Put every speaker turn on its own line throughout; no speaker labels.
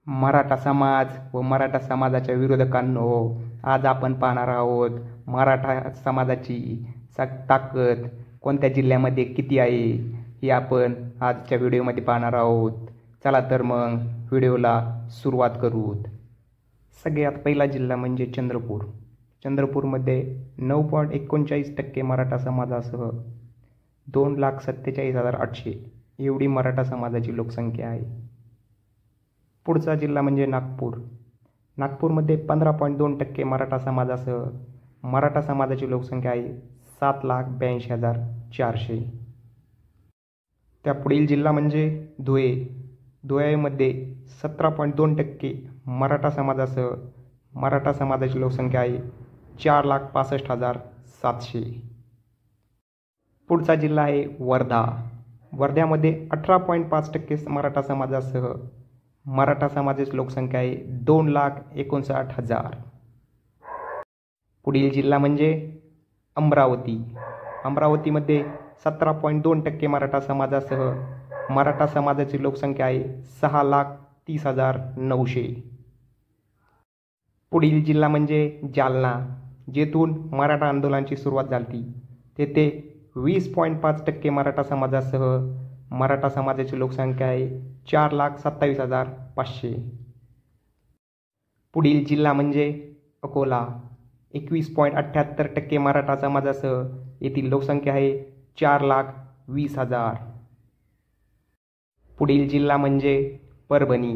मराठा समाज व मराठा समाजाच्या विरोधकांनो, आज आपण पाहणार आहोत मराठा समाजाची ताकद कोणत्या जिल्ह्यामध्ये किती आहे हे आपण आजच्या व्हिडिओमध्ये पाहणार आहोत. चला तर मग व्हिडिओला सुरुवात करू. सगळ्यात पहिला जिल्हा म्हणजे चंद्रपूर. चंद्रपूरमध्ये 9.39% मराठा समाजासह 2,47,800 एवढी मराठा समाजाची लोकसंख्या आहे. पुढचा जिल्हा म्हणजे नागपूर. नागपूरमध्ये 15.2% मराठा समाजासह मराठा समाजाची लोकसंख्या आहे 7,82,400. त्या पुढील जिल्हा म्हणजे धुळे. धुळ्यामध्ये 17.2% मराठा समाजासह मराठा समाजाची लोकसंख्या आहे 4,65,700. पुढचा जिल्हा आहे वर्धा. वर्ध्यामध्ये 18.5% मराठा समाजासह मराठा समाजाची लोकसंख्या आहे 2,59,000. पुढील जिल्हा म्हणजे अमरावती. अमरावतीमध्ये 17.2% मराठा समाजासह मराठा समाजाची लोकसंख्या आहे 6,30,900. पुढील जिल्हा म्हणजे जालना, जेथून मराठा आंदोलनाची सुरुवात झाली. तेथे 20.5% मराठा समाजासह मराठा समाजाची लोकसंख्या आहे 4,27,500. पुढील जिल्हा म्हणजे अकोला. 21.78% मराठा समाजासह येथील लोकसंख्या आहे 4,20,000. पुढील जिल्हा म्हणजे परभणी.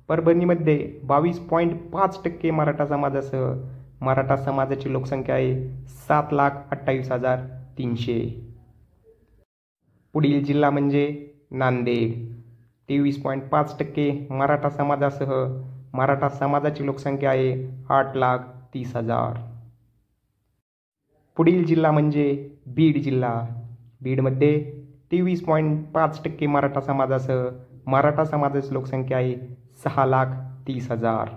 परभणीमध्ये 22.5% मराठा समाजासह मराठा समाजाची लोकसंख्या आहे 7,28,300. पुढील जिल्हा म्हणजे नांदेड. 23.5% मराठा समाजासह मराठा समाजाची लोकसंख्या आहे 8,30,000. पुढील जिल्हा म्हणजे बीड जिल्हा. बीडमध्ये 23.5% मराठा समाजासह मराठा समाजाची लोकसंख्या आहे 6,30,000.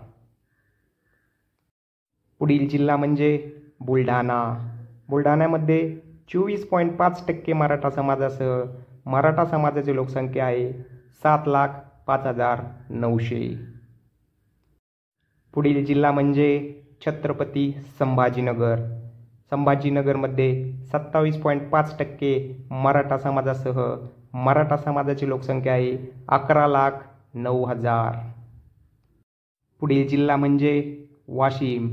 पुढील जिल्हा म्हणजे बुलढाणा. बुलढाण्यामध्ये 24.5% मराठा समाजासह मराठा समाजाची लोकसंख्या आहे 7,05,900. पुढील जिल्हा म्हणजे छत्रपती संभाजीनगर. संभाजीनगरमध्ये 27.5% मराठा समाजासह मराठा समाजाची लोकसंख्या आहे 11,09,000. पुढील जिल्हा म्हणजे वाशिम.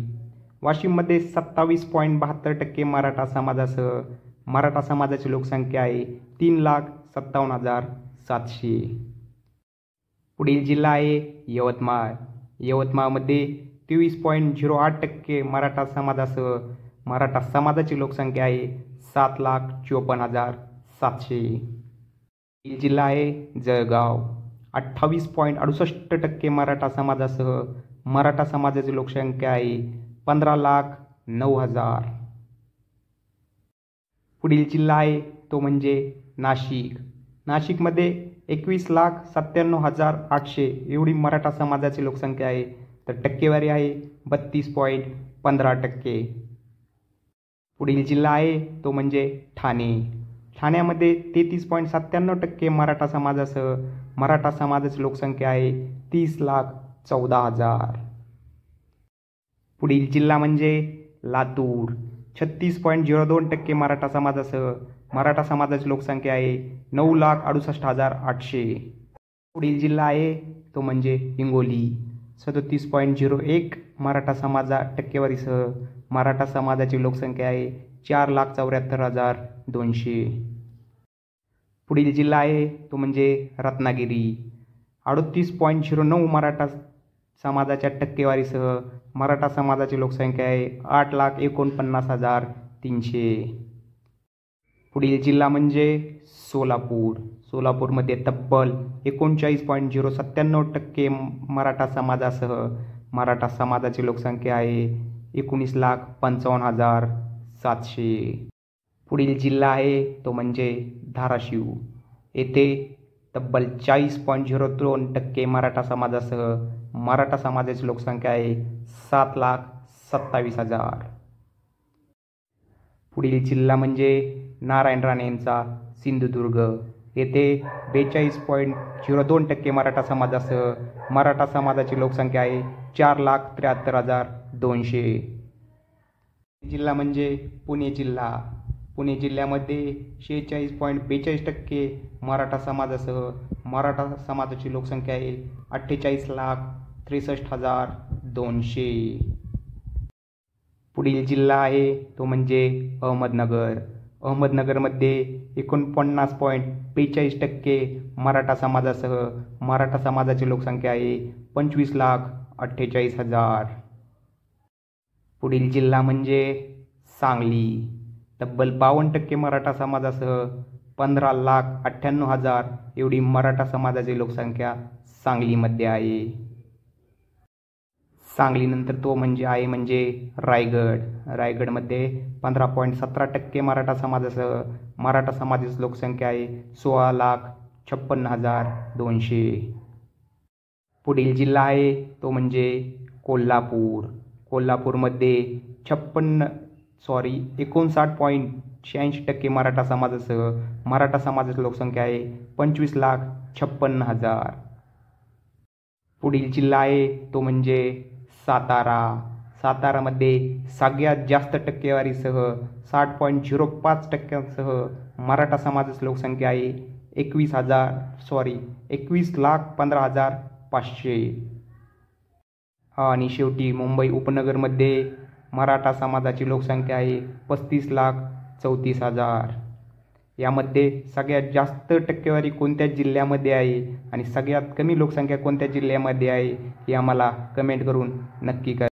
वाशिममध्ये 27.72% मराठा समाजासह मराठा समाजाची लोकसंख्या आहे 3,57,700. पुढील जिल्हा आहे यवतमाळ. यवतमाळमध्ये 23.08% मराठा समाजासह मराठा समाजाची लोकसंख्या आहे 7,54,700. पुढील जिल्हा आहे जळगाव. 28.68% मराठा समाजासह मराठा समाजाची लोकसंख्या आहे 15,09,000. पुढील जिल्हा आहे तो म्हणजे नाशिक. नाशिकमध्ये 21,97,800 एवढी मराठा समाजाची लोकसंख्या आहे, तर टक्केवारी आहे 32.15%. पुढील जिल्हा आहे तो म्हणजे ठाणे. ठाण्यामध्ये 33.97% मराठा समाजासह मराठा समाजाची लोकसंख्या आहे 30,14,000. पुढील जिल्हा म्हणजे लातूर. 36.02% मराठा समाजासह मराठा समाजाची लोकसंख्या आहे 9,68,800. पुढील जिल्हा आहे तो म्हणजे हिंगोली. 37.01 मराठा टक्केवारीसह मराठा समाजाची लोकसंख्या आहे 4,74,200. पुढील जिल्हा आहे तो म्हणजे रत्नागिरी. 38.09 मराठा समाजाच्या टक्केवारीसह मराठा समाजाची लोकसंख्या आहे 8,49,300. पुढील जिल्हा म्हणजे सोलापूर. सोलापूरमध्ये तब्बल 39.097% मराठा समाजासह मराठा समाजाची लोकसंख्या आहे 19,55,700. पुढील जिल्हा आहे तो म्हणजे धाराशिव. येथे तब्बल 40.02% मराठा समाजासह मराठा समाजाची लोकसंख्या आहे 7,27,000. पुढील जिल्हा म्हणजे नारायण राणेंचा सिंधुदुर्ग. येथे 42.02% मराठा समाजासह मराठा समाजाची लोकसंख्या आहे 4,73,200. जिल्हा म्हणजे पुणे जिल्हा. पुणे जिल्ह्यामध्ये 46.42% मराठा समाजासह मराठा समाजाची लोकसंख्या आहे 48,63,200. पुढील जिल्हा आहे तो म्हणजे अहमदनगर. अहमदनगरमध्ये 49.42% मराठा समाजासह मराठा समाजाची लोकसंख्या आहे 25,48,000. पुढील जिल्हा म्हणजे सांगली. तब्बल 52% मराठा समाजासह 15,98,000 एवढी मराठा समाजाची लोकसंख्या सांगलीमध्ये आहे. सांगलीनंतर तो म्हणजे रायगड. रायगडमध्ये 15.17% मराठा समाजासह मराठा समाजाची लोकसंख्या आहे 16,56,200. पुढील जिल्हा आहे तो म्हणजे कोल्हापूर. कोल्हापूरमध्ये 59.86% मराठा समाजासह मराठा समाजाची लोकसंख्या आहे 25,56,000. पुढील जिल्हा आहे तो म्हणजे सातारा. सातारामध्ये सगळ्यात जास्त टक्केवारीसह 60.05% मराठा समाजाची लोकसंख्या आहे 21,15,500. आणि शेवटी मुंबई उपनगरमध्ये मराठा समाजाची लोकसंख्या आहे 35,34,000. यामध्ये सगळ्यात जास्त टक्केवारी कोणत्या जिल्ह्यामध्ये आहे आणि सगळ्यात कमी लोकसंख्या कोणत्या जिल्ह्यामध्ये आहे हे आम्हाला कमेंट करून नक्की करा.